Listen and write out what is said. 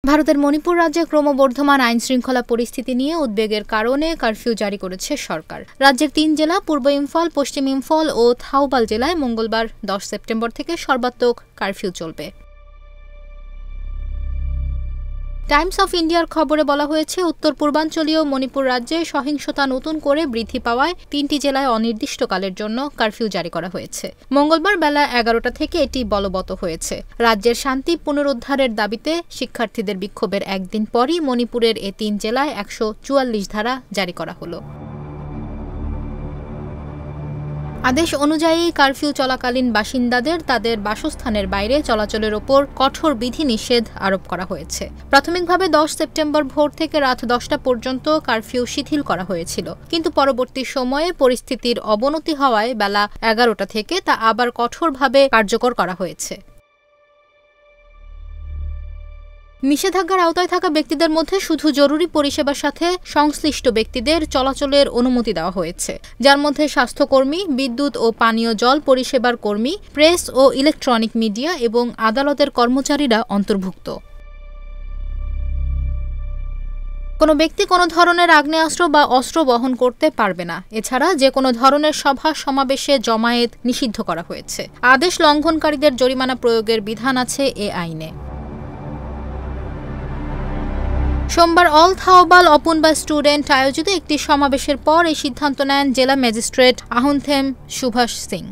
ভারতের মণিপুর রাজ্যে ক্রমবর্ধমান আইনশৃঙ্খলা পরিস্থিতি নিয়ে উদ্বেগের কারণে কারফিউ জারি করেছে সরকার। রাজ্যের ৩ জেলা পূর্ব ইম্ফল, পশ্চিম ইম্ফল ও থাউবাল জেলায় মঙ্গলবার ১০ সেপ্টেম্বর থেকে সর্বাত্মক কারফিউ চলবে। টাইমস অফ ইন্ডিয়ার খবরে বলা হয়েছে, উত্তর পূর্বাঞ্চলীয় মণিপুর রাজ্যে সহিংসতা নতুন করে বৃদ্ধি পাওয়ায় ৩টি জেলায় অনির্দিষ্টকালের জন্য কারফিউ জারি করা হয়েছে। মঙ্গলবার বেলা ১১টা থেকে এটি বলবৎ হয়েছে। রাজ্যের শান্তি পুনরুদ্ধারের দাবিতে শিক্ষার্থীদের বিক্ষোভের একদিন পরই মণিপুরের এ ৩ জেলায় ১৪৪ ধারা জারি করা হলো। আদেশ অনুযায়ী কারফিউ চলাকালীন বাসিন্দাদের তাদের বাসস্থানের বাইরে চলাচলের ওপর কঠোর বিধিনিষেধ আরোপ করা হয়েছে। প্রাথমিকভাবে ১০ সেপ্টেম্বর ভোর থেকে রাত ১০টা পর্যন্ত কারফিউ শিথিল করা হয়েছিল, কিন্তু পরবর্তী সময়ে পরিস্থিতির অবনতি হওয়ায় বেলা ১১টা থেকে তা আবার কঠোরভাবে কার্যকর করা হয়েছে। নিষেধাজ্ঞার আওতায় থাকা ব্যক্তিদের মধ্যে শুধু জরুরি পরিষেবার সাথে সংশ্লিষ্ট ব্যক্তিদের চলাচলের অনুমতি দেওয়া হয়েছে, যার মধ্যে স্বাস্থ্যকর্মী, বিদ্যুৎ ও পানীয় জল পরিষেবার কর্মী, প্রেস ও ইলেকট্রনিক মিডিয়া এবং আদালতের কর্মচারীরা অন্তর্ভুক্ত। কোনো ব্যক্তি কোনো ধরনের আগ্নেয়াস্ত্র বা অস্ত্র বহন করতে পারবে না। এছাড়া যে কোনো ধরনের সভা সমাবেশে জমায়েত নিষিদ্ধ করা হয়েছে। আদেশ লঙ্ঘনকারীদের জরিমানা প্রয়োগের বিধান আছে এ আইনে। সোমবার অল থাওবাল অপুন বা স্টুডেন্ট আয়োজিত একটি সমাবেশের পর এই সিদ্ধান্ত নেন জেলা ম্যাজিস্ট্রেট আহুনথেম সুভাষ সিং।